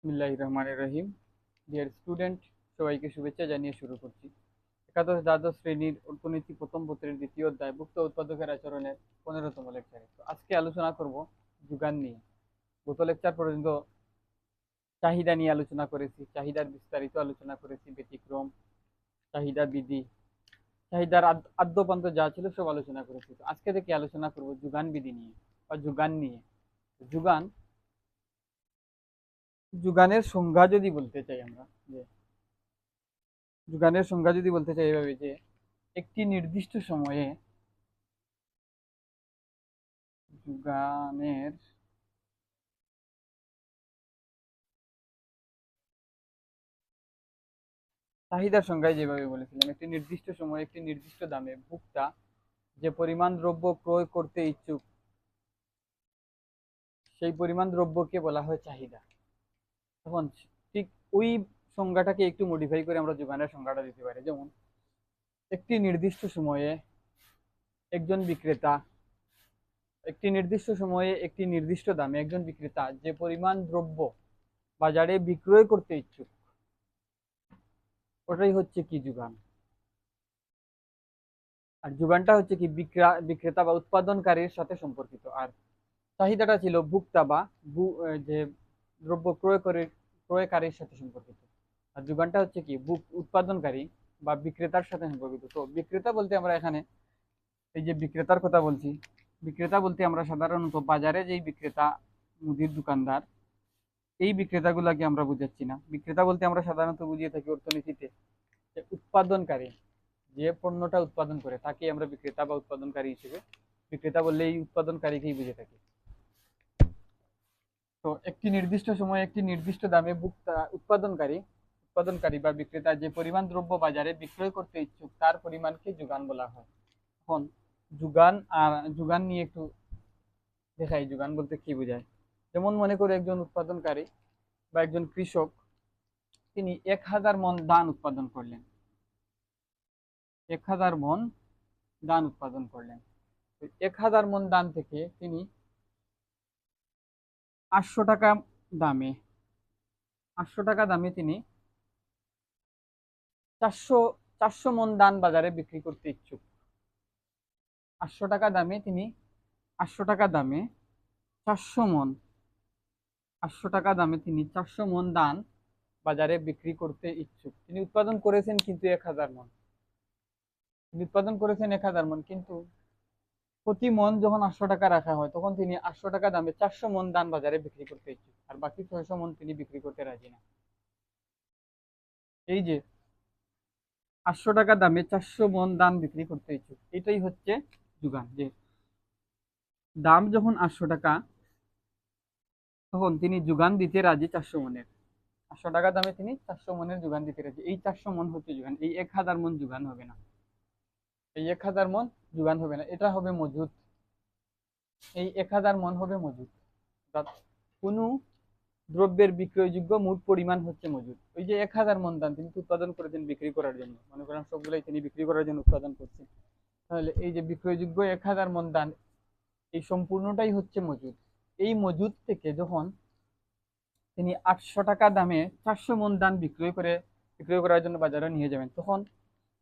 বিসমিল্লাহির রহমানির রহিম। Dear student, সবাইকে শুভেচ্ছা জানিয়ে শুরু করছি একাদশ দ্বাদশ শ্রেণীর অর্থনীতি প্রথম পত্রের দ্বিতীয় অধ্যায় ভুক্ত উৎপাদকের আচরণের 15তম লেকচারে। তো আজকে আলোচনা করব যোগান নিয়ে। গত লেকচার পর্যন্ত চাহিদা নিয়ে আলোচনা করেছি, চাহিদার বিস্তারিত আলোচনা করেছি, ব্যতিক্রম, চাহিদা বিধি, চাহিদার আদ্যপান্ত যা ছিল সব আলোচনা করেছি। তো আজকে থেকে আলোচনা করব যোগান বিধি নিয়ে বা যোগান নিয়ে। যোগান যোগানের সংজ্ঞা যদি বলতে চাই আমরা, যে যোগানের সংজ্ঞা যদি বলতে চাই এভাবে, যে একটি নির্দিষ্ট সময়ে যোগানের চাহিদার সংজ্ঞায় যেভাবে বলেছিলাম, একটি নির্দিষ্ট সময়ে একটি নির্দিষ্ট দামে ভোক্তা যে পরিমাণ দ্রব্য ক্রয় করতে ইচ্ছুক সেই পরিমাণ দ্রব্যকে বলা হয় চাহিদা। তখন ঠিক ওই সংজ্ঞাটাকে একটু মডিফাই করে আমরা যোগানের সংজ্ঞাটা দিতে পারি। যেমন একটি নির্দিষ্ট সময়ে একজন বিক্রেতা, একটি নির্দিষ্ট সময়ে একটি নির্দিষ্ট দামে একজন বিক্রেতা যে পরিমাণ দ্রব্য বাজারে বিক্রয় করতে ইচ্ছুক, ওটাই হচ্ছে কি যোগান। আর যোগানটা হচ্ছে কি বিক্রেতা বা উৎপাদনকারীর সাথে সম্পর্কিত। আর চাহিদাটা ছিল ভোক্তা বা যে দ্রব্য ক্রয়কারীর সাথে সম্পর্কিত। আর যোগানটা হচ্ছে কি উৎপাদনকারী বা বিক্রেতার সাথে সম্পর্কিত। তো বিক্রেতা বলতে আমরা এখানে এই যে বিক্রেতার কথা বলছি, বিক্রেতা বলতে আমরা সাধারণত বাজারে যেই বিক্রেতা, মুদির দোকানদার, এই বিক্রেতাগুলাকে আমরা বুঝাচ্ছি না। বিক্রেতা বলতে আমরা সাধারণত বুঝিয়ে থাকি অর্থনীতিতে যে উৎপাদনকারী, যে পণ্যটা উৎপাদন করে তাকে আমরা বিক্রেতা বা উৎপাদনকারী হিসেবে, বিক্রেতা বললে এই উৎপাদনকারীকেই বুঝে থাকি। তো একটি নির্দিষ্ট সময়ে একটি নির্দিষ্ট দামে উৎপাদনকারী উৎপাদনকারী বা বিক্রেতা যে পরিমাণ দ্রব্য বাজারে বিক্রয় করতে ইচ্ছুক তার পরিমাণকে যোগান বলা হয়। এখন যোগান আর যোগান নিয়ে একটু দেখাই, যোগান বলতে কি বোঝায়। যেমন মনে করে একজন উৎপাদনকারী বা একজন কৃষক, তিনি 1000 মণ ধান উৎপাদন করলেন, 1000 মণ ধান উৎপাদন করলেন। 1000 মণ ধান থেকে তিনি 800 টাকা দামে 800 টাকা দামে তিনি 400 মণ ধান বাজারে বিক্রি করতে ইচ্ছুক। 800 টাকা দামে তিনি 800 টাকা দামে 400 মণ 800 টাকা দামে তিনি 400 মণ ধান বাজারে বিক্রি করতে ইচ্ছুক। তিনি উৎপাদন করেছেন কিন্তু 1000 মণ, তিনি উৎপাদন করেছেন 1000 মণ, কিন্তু প্রতি মণ যখন 800 টাকা রাখা হয় তখন তিনি 800 টাকা দামে 400 মণ ধান বাজারে বিক্রি করতে ইচ্ছুক, আর বাকি 600 মণ তিনি বিক্রি করতে রাজি না। এই যে 800 টাকা দামে 400 মণ ধান বিক্রি করতে ইচ্ছুক, এটাই হচ্ছে যোগান। যে দাম যখন 800 টাকা, তখন তিনি যোগান দিতে রাজি 400 মণের। 800 টাকা দামে তিনি 400 মণের যোগান দিতে রাজি। এই 400 মণ হচ্ছে যোগান। এই 1000 মণ যোগান হবে না, এই 1000 মণ যোগান হবে না, এটা হবে মজুদ। এই 1000 মণ হবে মজুদ। অর্থাৎ কোনো দ্রব্যের বিক্রয়যোগ্য মোট পরিমাণ হচ্ছে মজুদ। ওই যে 1000 মণ ধান তিনি উৎপাদন করেছেন বিক্রি করার জন্য, মনে করেন সবগুলাই তিনি বিক্রি করার জন্য উৎপাদন করছেন, তাহলে এই যে বিক্রয়যোগ্য 1000 মণ ধান, এই সম্পূর্ণটাই হচ্ছে মজুদ। এই মজুদ থেকে যখন তিনি 800 টাকা দামে 400 মণ ধান বিক্রয় করার জন্য বাজারে নিয়ে যাবেন, তখন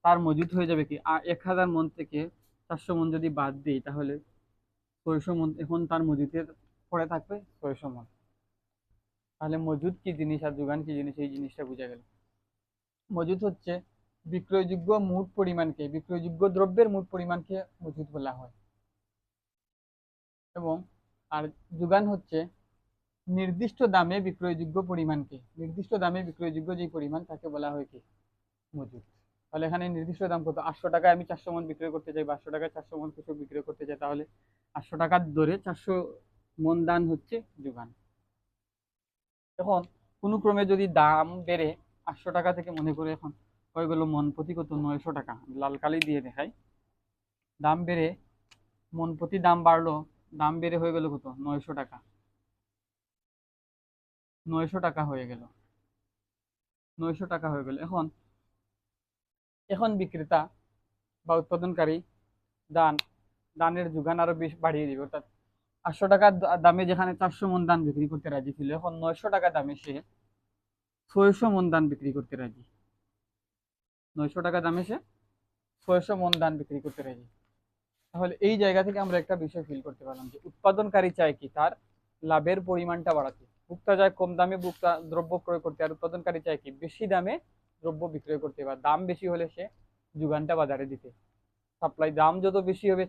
তার মজুদ হয়ে যাবে কি, 1000 মণ থেকে 400 মণ যদি বাদ দিই তাহলে 600 মণ, এখন তার মজুদে পড়ে থাকবে 600 মণ। তাহলে মজুদ কি জিনিস আর যোগান কি জিনিস, এই জিনিসটা বোঝা গেল। মজুদ হচ্ছে বিক্রয়যোগ্য দ্রব্যের মোট পরিমাণকে মজুদ বলা হয়। এবং আর যোগান হচ্ছে নির্দিষ্ট দামে বিক্রয়যোগ্য যে পরিমাণ তাকে বলা হয় কি, মজুদ। তাহলে এখানে নির্দিষ্ট দাম কত, 800 টাকায় আমি 400 মণ বিক্রয় করতে চাই বা 800 টাকায় 400 মণ কৃষক বিক্রয় করতে চাই, তাহলে 800 টাকা ধরে 400 মণ দান হচ্ছে যোগান। এখন কোনো ক্রমে যদি দাম বেড়ে 800 টাকা থেকে, মনে করে এখন হয়ে গেল মণ প্রতি কত, 900 টাকা, লাল কালি দিয়ে দেখাই, দাম বেড়ে মণ প্রতি দাম বাড়লো, দাম বেড়ে হয়ে গেল কত, 900 টাকা, 900 টাকা হয়ে গেল, 900 টাকা হয়ে গেল। এখন এখন বিক্রেতা বা উৎপাদনকারী দানের যোগান আরো বেশ বাড়িয়ে দিবে। অর্থাৎ 800 টাকা দামে যেখানে 400 মণ ধান বিক্রি করতে রাজি ছিল, এখন 900 টাকা দামে সে 600 মণ ধান বিক্রি করতে রাজি। 900 টাকা দামে সে 600 মণ ধান বিক্রি করতে রাজি। তাহলে এই জায়গা থেকে আমরা একটা বিষয় ফিল করতে পারলাম যে উৎপাদনকারী চায় কি তার লাভের পরিমাণটা বাড়াতে, ভোক্তা চায় কম দামে ভোক্তা দ্রব্য ক্রয় করতে, আর উৎপাদনকারী চায় কি বেশি দামে দ্রব্য বিক্রয় করতে, বা দাম বেশি হলে সে যোগানটা বাজারে দিতে। সাপ্লাই দাম যত বেশি হবে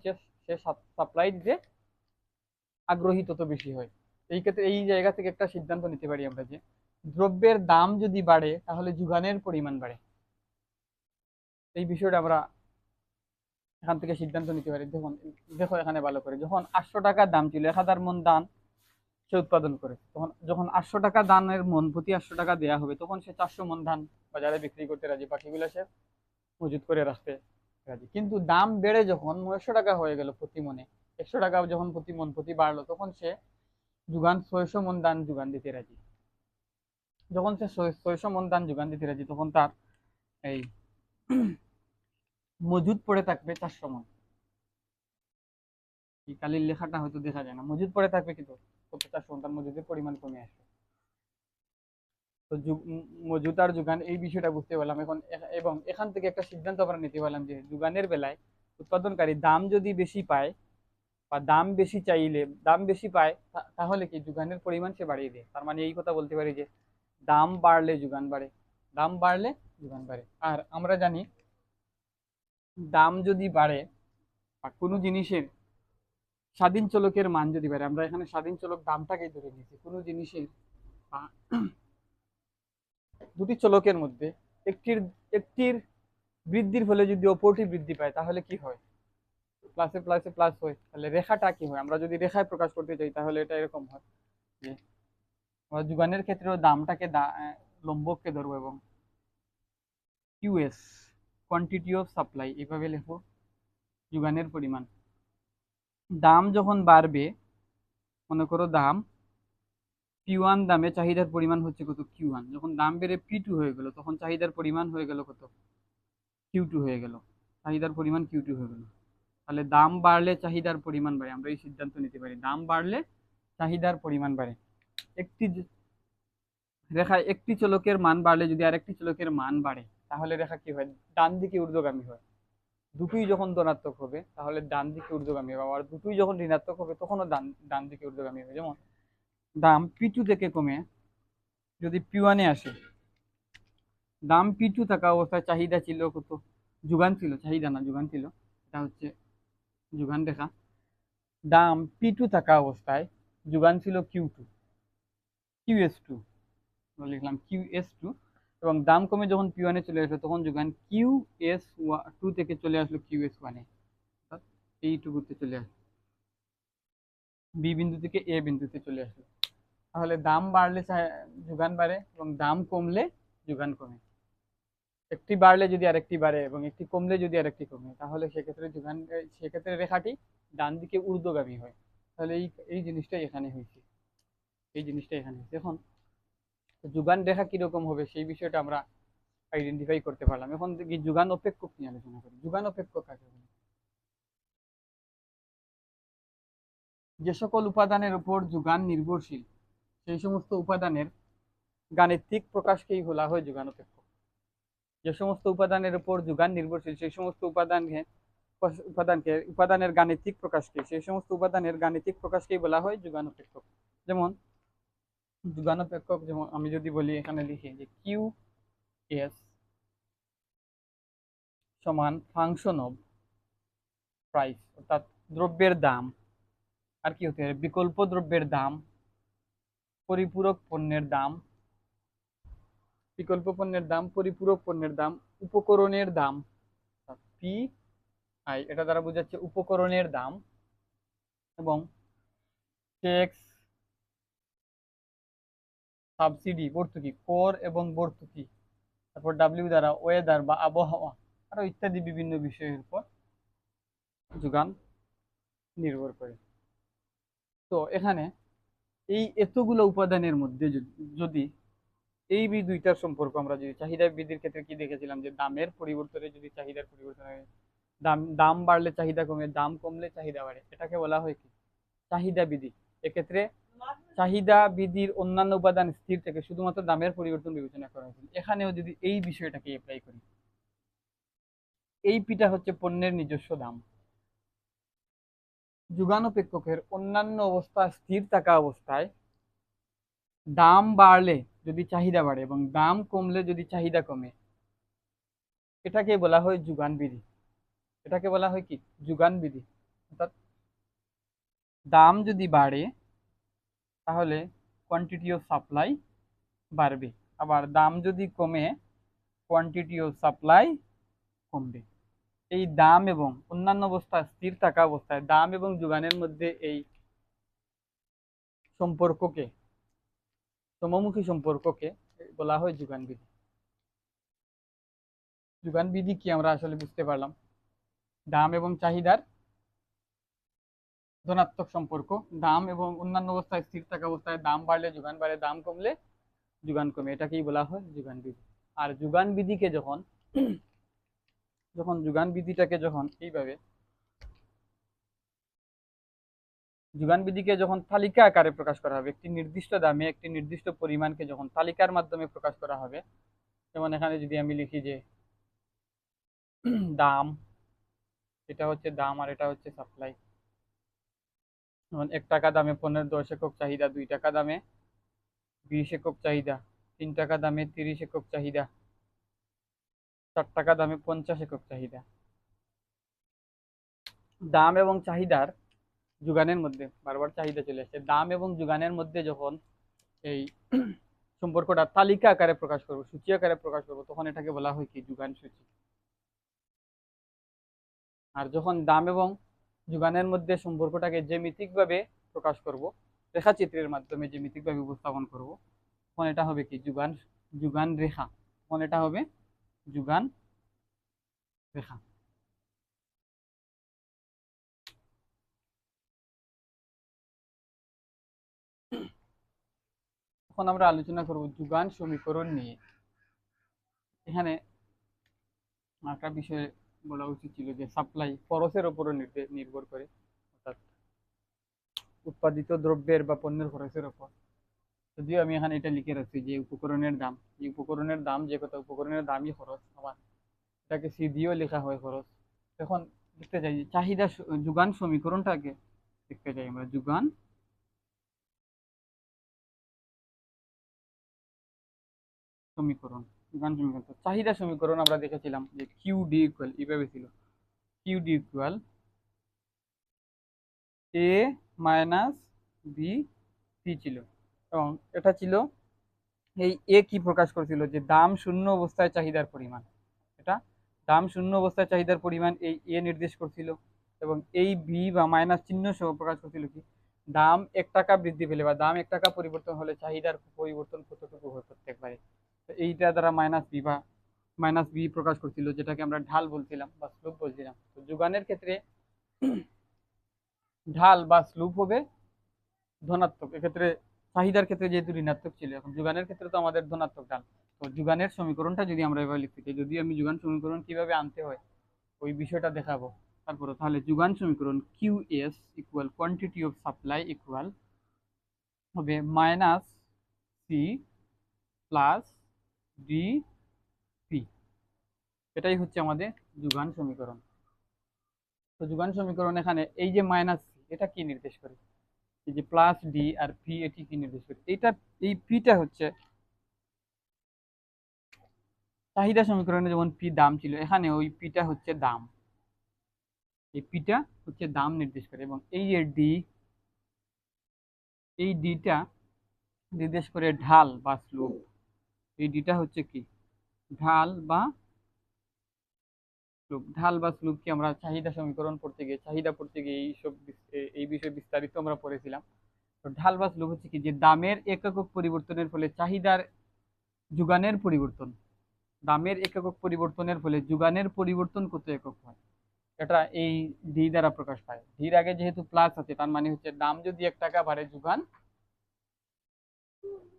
সে সাপ্লাই দিতে আগ্রহী তত বেশি হয়। এই ক্ষেত্রে এই জায়গা থেকে একটা সিদ্ধান্ত নিতে পারি আমরা যে দ্রব্যের দাম যদি বাড়ে তাহলে যোগানের পরিমাণ বাড়ে। এই বিষয়টা আমরা এখান থেকে সিদ্ধান্ত নিতে পারি। দেখুন, দেখো এখানে ভালো করে, যখন 800 টাকা দাম ছিল 1000 মণ ধান সে উৎপাদন করে, তখন যখন 800 টাকা দানের মন প্রতি 800 টাকা দেওয়া হবে, তখন সে 400 মণ ধান বাজারে বিক্রি করতে রাজি, বাকিগুলো সে মজুত করে রাখতে রাজি। কিন্তু দাম বেড়ে যখন 900 টাকা হয়ে গেল প্রতি মনে, 100 টাকা যখন প্রতি মন প্রতি বাড়লো, তখন সে যোগান 600 মণ ধান যোগান দিতে রাজি। যখন সে 600 মণ ধান যোগান দিতে রাজি, তখন তার এই মজুদ পড়ে থাকবে 400 মণ। এই কালির লেখাটা হয়তো দেখা যায় না, মজুদ পড়ে থাকবে কিন্তু কত, 400মণ, তার মজুদের পরিমাণ কমে আসবে। তো মজুদ আর যোগান এই বিষয়টা বুঝতে পারলাম এখন। এবং এখান থেকে একটা সিদ্ধান্ত আমরা নিতে পারলাম যে যোগানের বেলায় উৎপাদনকারী দাম যদি বেশি পায় বা দাম বেশি চাইলে দাম বেশি পায়, তাহলে কি যোগানের পরিমাণ সে বাড়িয়ে দেয়। তার মানে এই কথা বলতে পারি যে দাম বাড়লে যোগান বাড়ে, দাম বাড়লে যোগান বাড়ে। আর আমরা জানি দাম যদি বাড়ে বা কোনো জিনিসের স্বাধীন চলকের মান যদি বাড়ে, আমরা এখানে স্বাধীন চলক দামটাকেই ধরে নিয়েছি, কোনো জিনিসের দুটি চলকের মধ্যে একটির একটির বৃদ্ধির ফলে যদি অপরটি বৃদ্ধি পায়, তাহলে কি হয়? প্লাসে প্লাসে প্লাস হয়। তাহলে রেখাটা কি হয়? আমরা যদি রেখায় প্রকাশ করতে চাই তাহলে এটা এরকম হয় যে আমরা যোগানের ক্ষেত্রেও দামটাকে লম্বককে ধরবো এবং কিউএস কোয়ান্টিটি অফ সাপ্লাই এইভাবে লিখবো, যোগানের পরিমাণ। দাম যখন বাড়বে, মনে করো দাম P1 দামে চাহিদার পরিমাণ হচ্ছে কত, Q1, যখন দাম বেড়ে P2 হয়ে গেল, তখন চাহিদার পরিমাণ হয়ে গেল কত, Q2 হয়ে গেল, চাহিদার পরিমাণ Q2 হয়ে গেল। তাহলে দাম বাড়লে চাহিদার পরিমাণ বাড়ে, আমরা এই সিদ্ধান্ত নিতে পারি দাম বাড়লে চাহিদার পরিমাণ বাড়ে। একটি রেখায় একটি চলকের মান বাড়লে যদি আরেকটি চলকের মান বাড়ে, তাহলে রেখা কি হয়, ডান দিকে ঊর্ধ্বগামী হয়। দুটোই যখন ধনাত্মক হবে তাহলে ডান দিকে ঊর্ধ্বগামী হবে, আর দুটোই যখন ঋণাত্মক হবে তখনও ডান দিকে ঊর্ধ্বগামী হবে। যেমন দাম P2 থেকে কমে যদি P1 এ আসে, দাম P2 থাকা অবস্থায় চাহিদা ছিল কত, যোগান ছিল, চাহিদা না যোগান ছিল, এটা হচ্ছে যোগান রেখা। দাম P2 থাকা অবস্থায় যোগান ছিল QS2, লিখলাম QS2, এবং দাম কমে যখন P1 এ চলে আসলো, তখন যোগান QS2 থেকে চলে আসলো QS1 এ, অর্থাৎ এইটুকুতে চলে আসলো, বি বিন্দু থেকে এ বিন্দুতে চলে আসলো। তাহলে দাম বাড়লে যোগান বাড়ে এবং দাম কমলে যোগান কমে। একটি বাড়লে যদি আরেকটি বাড়ে এবং একটি কমলে যদি আরেকটি কমে, তাহলে সেক্ষেত্রে রেখাটি ডান দিকে ঊর্ধ্বগামী হয়। তাহলে এই এই জিনিসটাই এখানে হয়েছে, এই জিনিসটা এখানে হয়েছে। এখন যোগান রেখা কিরকম হবে সেই বিষয়টা আমরা আইডেন্টিফাই করতে পারলাম। এখন দেখি যোগান অপেক্ষক নিয়ে আলোচনা করি। যোগান অপেক্ষক কাকে বলে? যে সকল উপাদানের উপর যোগান নির্ভরশীল সেই সমস্ত উপাদানের গাণিতিক প্রকাশকেই বলা হয় যোগান অপেক্ষক। যে সমস্ত উপাদানের উপর যোগান নির্ভরশীল সেই সমস্ত উপাদানের গাণিতিক প্রকাশকে, সেই সমস্ত উপাদানের গাণিতিক প্রকাশকেই বলা হয় যোগান অপেক্ষক। যেমন যোগান অপেক্ষক, যেমন আমি যদি বলি এখানে লিখি যে QS সমান ফাংশন অফ প্রাইস, অর্থাৎ দ্রব্যের দাম, আর কি হতে পারে, বিকল্প দ্রব্যের দাম, পরিপূরক পণ্যের দাম, বিকল্প পণ্যের দাম, পরিপূরক পণ্যের দাম, উপকরণের দাম, PI, এটা দ্বারা বোঝাচ্ছে উপকরণের দাম, এবং ট্যাক্স, সাবসিডি, ভর্তুকি, কর এবং ভর্তুকি, তারপর W দ্বারা ওয়েদার বা আবহাওয়া, আরো ইত্যাদি বিভিন্ন বিষয়ের উপর যোগান নির্ভর করে। তো এখানে এই এতগুলো উপাদানের মধ্যে যদি এই দুইটার সম্পর্ক আমরা যদি চাহিদা বৃদ্ধির ক্ষেত্রে কি দেখেছিলাম যে দামের পরিবর্তনে যদি চাহিদার পরিবর্তন হয়, দাম বাড়লে চাহিদা কমে, দাম কমলে চাহিদা বাড়ে, এটাকে বলা হয় কি চাহিদা বৃদ্ধি। এক্ষেত্রে চাহিদা বৃদ্ধির অন্যান্য উপাদান স্থির থেকে শুধুমাত্র দামের পরিবর্তন বিবেচনা করা হয়েছিল। এখানেও যদি এই বিষয়টাকে অ্যাপ্লাই করি, এই পিটা হচ্ছে পণ্যের নিজস্ব দাম। যুগানুপেক্ষকের অন্যান্য অবস্থা স্থির থাকা অবস্থায় দাম বাড়লে যদি চাহিদা বাড়ে এবং দাম কমলে যদি চাহিদা কমে, এটাকে বলা হয় যুগান বিধি। এটাকে বলা হয় কি? যুগান বিধি। অর্থাৎ দাম যদি বাড়ে তাহলে কোয়ান্টিটি অফ সাপ্লাই বাড়বে, আবার দাম যদি কমে কোয়ান্টিটি অফ সাপ্লাই কমবে। এই দাম এবং অন্যান্য অবস্থা স্থির থাকা অবস্থায় দাম এবং যোগানের মধ্যে এই সম্পর্ককে, সমমুখী সম্পর্ককে বলা হয় যোগান বিধি। যোগান বিধি কি আমরা আসলে বুঝতে পারলাম? দাম এবং চাহিদার ধনাত্মক সম্পর্ক, দাম এবং অন্যান্য অবস্থায় স্থির থাকা অবস্থায় দাম বাড়লে যোগান বাড়ে, দাম কমলে যোগান কমে, এটাকেই বলা হয় যোগান বিধি। আর যোগান বিধিকে যখন যখন যোগান বিধিটাকে যখন এইভাবে যোগান বিধিকে যখন তালিকা আকারে প্রকাশ করা হবে, একটি নির্দিষ্ট দামে একটি নির্দিষ্ট পরিমাণকে যখন তালিকার মাধ্যমে প্রকাশ করা হবে, যেমন এখানে যদি আমি লিখি যে দাম, এটা হচ্ছে দাম আর এটা হচ্ছে সাপ্লাই। যেমন 1 টাকা দামে পণ্যের 10 একক চাহিদা, 2 টাকা দামে 20 একক চাহিদা, 3 টাকা দামে 30 একক চাহিদা, 4 টাকা দামে 50 একক চাহিদা। দাম এবং চাহিদার যোগানের মধ্যে, বারবার চাহিদা চলে আসছে, দাম এবং যোগানের মধ্যে যখন এই সম্পর্কটা তালিকা আকারে প্রকাশ করবো, সূচি আকারে প্রকাশ করবো, তখন এটাকে বলা হয় কি? যোগান সূচি। আর যখন দাম এবং যোগানের মধ্যে সম্পর্কটাকে জ্যামিতিকভাবে প্রকাশ করব, রেখাচিত্রের মাধ্যমে জ্যামিতিকভাবে উপস্থাপন করব, তখন এটা হবে কি? যোগান, যোগান রেখা। তখন এটা হবে যোগান রেখা। এখন আমরা আলোচনা করব যোগান সমীকরণ নিয়ে। এখানে একটা বিষয় বলা উচিত ছিল যে সাপ্লাই খরচের উপর নির্ভর করে, অর্থাৎ উৎপাদিত দ্রব্যের বা পণ্যের খরচের উপর। যদিও আমি এখানে এটা লিখে রাখছি যে উপকরণের দাম, এই উপকরণের দাম যে কথা, উপকরণের দামই খরচ, আমার এটাকে সি দিয়েও লেখা হয় খরচ। এখন দেখতে চাই যে চাহিদা যোগান সমীকরণটাকে দেখতে চাই আমরা। যোগান সমীকরণ, যোগান সমীকরণ, চাহিদা সমীকরণ আমরা দেখেছিলাম যে কিউ ডি ইকুয়াল এইভাবে ছিল, কিউ ডি ইকুয়াল এ মাইনাস বি সি ছিল, এবং এটা ছিল এই এ কি প্রকাশ করেছিল যে দাম শূন্য অবস্থায় চাহিদার পরিমাণ, এটা দাম শূন্য অবস্থায় চাহিদার পরিমাণ এই এ নির্দেশ করছিল, এবং এই বি বা মাইনাস চিহ্ন সহ প্রকাশ করছিল কি? দাম 1 টাকা বৃদ্ধি পেলে বা দাম 1 টাকা পরিবর্তন হলে চাহিদার পরিবর্তন কতটুকু হয় প্রত্যেকবারে। তো এইটা দ্বারা মাইনাস বি বা মাইনাস বি প্রকাশ করছিল, যেটাকে আমরা ঢাল বলছিলাম বা স্লোপ বলছিলাম। তো যোগানের ক্ষেত্রে ঢাল বা স্লোপ হবে ধনাত্মক, এক্ষেত্রে চাহিদার ক্ষেত্রে যেহেতু ঋণাত্মক ছিল, এখন যোগানের ক্ষেত্রে তো আমাদের ধনাত্মক ঢাল। তো যোগানের সমীকরণটা যদি আমরা এভাবে লিখতে চাই, যদি আমি যোগান সমীকরণ কিভাবে আনতে হয় ওই বিষয়টা দেখাবো তারপরে, তাহলে যোগান সমীকরণ Q S equal quantity of supply equal হবে minus C plus D P. এটাই হচ্ছে আমাদের যোগান সমীকরণ। তো যোগান সমীকরণ এখানে এই যে মাইনাস সি, এটা কি নির্দেশ করে? এই যে প্লাস ডি আর পি, এটি কি নির্দেশ করে? এটা, এই পিটা হচ্ছে চাহিদা সমীকরণে যেমন পি দাম ছিল, এখানে ওই পিটা হচ্ছে দাম, এই পিটা হচ্ছে দাম নির্দেশ করে, এবং এই যে ডি, এই ডিটা নির্দেশ করে ঢাল বা স্লোপ। এই ডিটা হচ্ছে কি? ঢাল বা স্লোপ। ঢাল বা স্লোপ কি আমরা চাহিদা সমীকরণ পড়তে গিয়ে, চাহিদা পড়তে গিয়ে এই বিষয়ে বিস্তারিত আমরা পড়েছিলাম। তো ঢাল বা স্লোপ হচ্ছে কি? যে দামের একক পরিবর্তনের ফলে চাহিদার যোগানের পরিবর্তন, দামের একক পরিবর্তনের ফলে যোগানের পরিবর্তন কত একক হয়, এটা এই ডি দ্বারা প্রকাশ পায়। ডির আগে যেহেতু প্লাস আছে, তার মানে হচ্ছে দাম যদি 1 টাকা বাড়ে, যোগান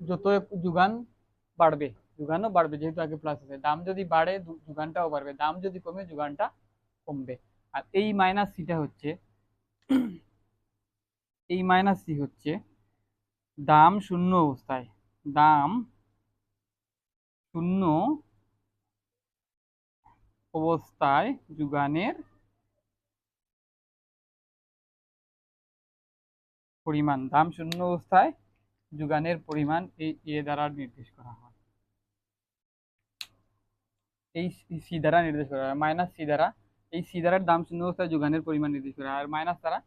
যত যোগান বাড়বে, যোগানও বাড়বে, যেহেতু আগে প্লাস আছে। দাম যদি বাড়ে যোগানটাও বাড়বে, দাম যদি কমে যোগানটা কমবে। আর এই মাইনাস সিটা হচ্ছে, এই মাইনাস সি হচ্ছে দাম শূন্য অবস্থায়, দাম শূন্য অবস্থায় যোগানের পরিমাণ, দাম শূন্য অবস্থায় যোগানের পরিমাণ এই এ দ্বারা নির্দেশ করা হয়। এই সি দ্বারা নির্দেশ করা হয়, মাইনাস সি দ্বারা, এই সি দ্বারা দাম শূন্য অবস্থায় যোগানের পরিমাণ নির্দেশ করা হয়, আর মাইনাস দ্বারা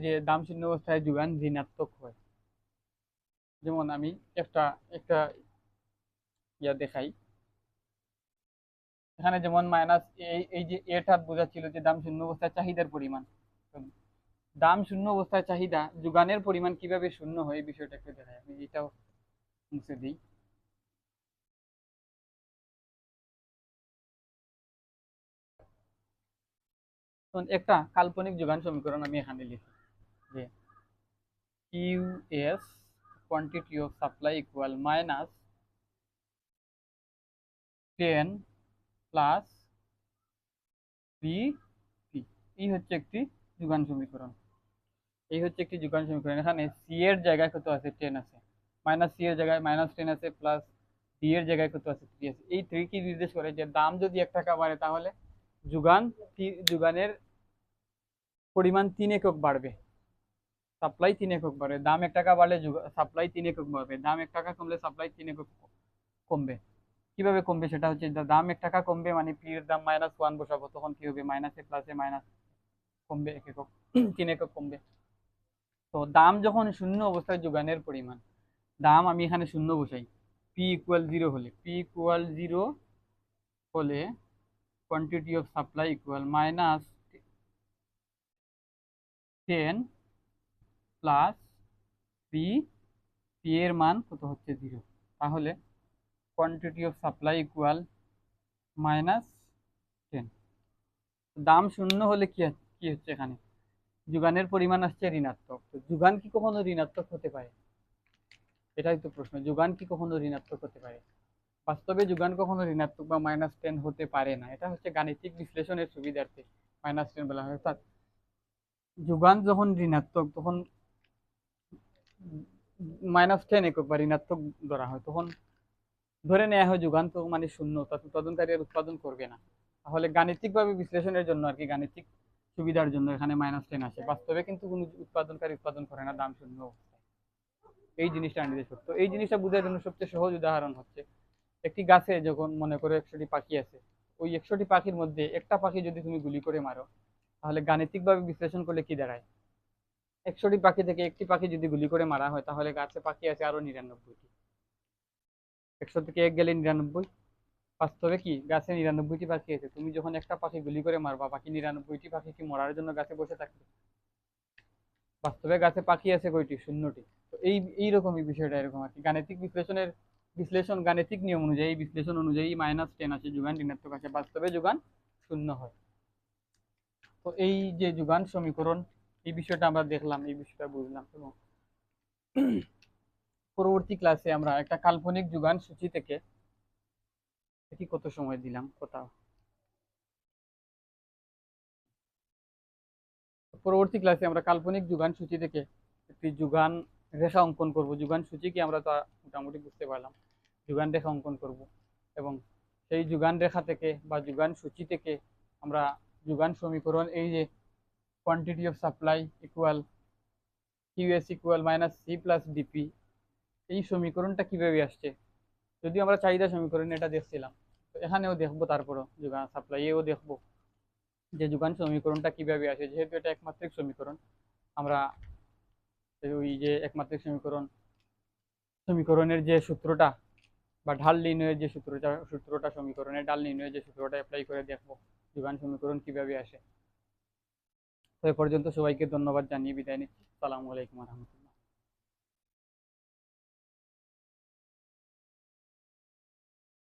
যে দাম শূন্য অবস্থায় যোগান ঋণাত্মক হয়। যেমন আমি একটা একটা ইয়া দেখাই, এখানে যেমন মাইনাস, এই যে এটা বোঝাচ্ছিল যে দাম শূন্য অবস্থায় চাহিদার পরিমাণ। দাম শূন্য অবস্থায় চাহিদা, যোগানের পরিমাণ কিভাবে শূন্য হয় এই বিষয়টা একটু দেখাই। আমি এটাও মুছে দিই। একটা কাল্পনিক যোগান সমীকরণ আমি এখানে লিখি যে Q S quantity of supply equal minus 10 plus B P. এই হচ্ছে একটি যোগান সমীকরণ, এই হচ্ছে একটি যোগান সমীকরণ। এখানে সি এর জায়গায় কত আছে, 10 আছে, মাইনাস সি এর জায়গায় মাইনাস 10 আছে, প্লাস ডি এর জায়গায় কত আছে, 3 আছে। এই 3 কি নির্দেশ করে যে দাম যদি 1 টাকা বাড়ে তাহলে যোগান যোগানের পরিমাণ 3 একক বাড়বে, সাপ্লাই 3 একক বাড়বে। দাম 1 টাকা বাড়লে সাপ্লাই 3 একক বাড়বে, দাম 1 টাকা কমলে সাপ্লাই 3 একক কমবে। কিভাবে কমবে সেটা হচ্ছে, দাম 1 টাকা কমবে মানে পি এর দাম -1 বসাবো, তখন কি হবে, মাইনাসে প্লাসে মাইনাস কমবে, 1 একক 3 একক কমবে। তো দাম যখন শূন্য অবস্থায় যোগানের পরিমাণ, দাম আমি এখানে শূন্য বসাই, পি ইকুয়াল 0 হলে, পি ইকুয়াল 0 হলে quantity of supply equal -10 plus P, P এর মান কত হচ্ছে 0, তাহলে কোয়ান্টিটি অফ সাপ্লাই ইকুয়াল -10। দাম শূন্য হলে কি হচ্ছে, এখানে যোগানের পরিমাণ আসছে ঋণাত্মক। তো যোগান কি কখনো ঋণাত্মক হতে পারে? এটাই তো প্রশ্ন, যোগান কি কখনো ঋণাত্মক হতে পারে? বাস্তবে যোগান কখনো ঋণাত্মক বা -10 হতে পারে না। এটা হচ্ছে গাণিতিক বিশ্লেষণের সুবিধার্থে -10 বলা হয়। অর্থাৎ যোগান যখন ঋণাত্মক, তখন -10 একক বা ঋণাত্মক ধরা হয়, তখন ধরে নেওয়া হয় যোগান তো মানে শূন্য, অর্থাৎ উৎপাদনকারী আর উৎপাদন করবে না। তাহলে গাণিতিকভাবে বিশ্লেষণের জন্য আর কি, গাণিতিক সুবিধার জন্য এখানে -10 আসে। বাস্তবে কিন্তু কোনো উৎপাদনকারী উৎপাদন করে না দাম শূন্য অবস্থায়। এই জিনিসটা নির্দেশ করতো। এই জিনিসটা বোঝার জন্য সবচেয়ে সহজ উদাহরণ হচ্ছে, একটি গাছে যখন মনে করো 100টি পাখি আছে, ওই 100টি পাখির মধ্যে একটা পাখি যদি তুমি গুলি করে মারো, তাহলে গাণিতিকভাবে বিশ্লেষণ করলে কি দাঁড়ায়, 100টি পাখি থেকে একটি পাখি যদি গুলি করে মারা হয়, তাহলে গাছে পাখি আছে আরো 99টি, 100 থেকে 1 গেলে 99। বাস্তবে কি গাছে 99টি পাখি আছে, তুমি যখন একটা পাখি গুলি করে মারবা, বাকি 99টি পাখি কি মরার জন্য গাছে বসে থাকবে? বাস্তবে গাছে পাখি আছে কয়টি, 0টি। তো এইরকমই বিষয়টা এরকম আর কি, গাণিতিক বিশ্লেষণ গাণিতিক নিয়ম অনুযায়ী, বিশ্লেষণ অনুযায়ী -10 আসে, যোগান ঋণাত্মক আসে, বাস্তবে যোগান শূন্য হয়। তো এই যে যোগান সমীকরণ, এই বিষয়টা আমরা দেখলাম, এই বিষয়টা বুঝলাম। এবং পরবর্তী ক্লাসে আমরা একটা কাল্পনিক যোগান সূচি থেকে, কি কত সময় দিলাম কোথাও, পরবর্তী ক্লাসে আমরা কাল্পনিক যোগান সূচি থেকে একটি যোগান রেখা অঙ্কন করব। যোগান সূচি কি আমরা তো মোটামুটি বুঝতে পারলাম, যোগান রেখা অঙ্কন করব, এবং সেই যোগান রেখা থেকে বা যোগান সূচি থেকে আমরা যোগান সমীকরণ, এই যে quantity of supply equal Q S equal -C plus D P, এই সমীকরণটা কিভাবে আসছে, যদিও আমরা চাহিদা সমীকরণ এটা দেখছিলাম, তো এখানেও দেখবো, তারপরও যোগান সাপ্লাইয়েও দেখবো যে যোগান সমীকরণটা কিভাবে আসে। যেহেতু এটা একমাত্রিক সমীকরণ, আমরা ওই যে একমাত্রিক সমীকরণের যে সূত্রটা বা ঢাল নির্ণয়ের যে সূত্রটা সমীকরণের ঢাল নির্ণয়ের যে সূত্রটা অ্যাপ্লাই করে দেখবো যোগান সমীকরণ কিভাবে আসে। তো এ পর্যন্ত সবাইকে ধন্যবাদ জানিয়ে বিদায় নিচ্ছি। আসসালামু আলাইকুম রহমতুল্লাহ।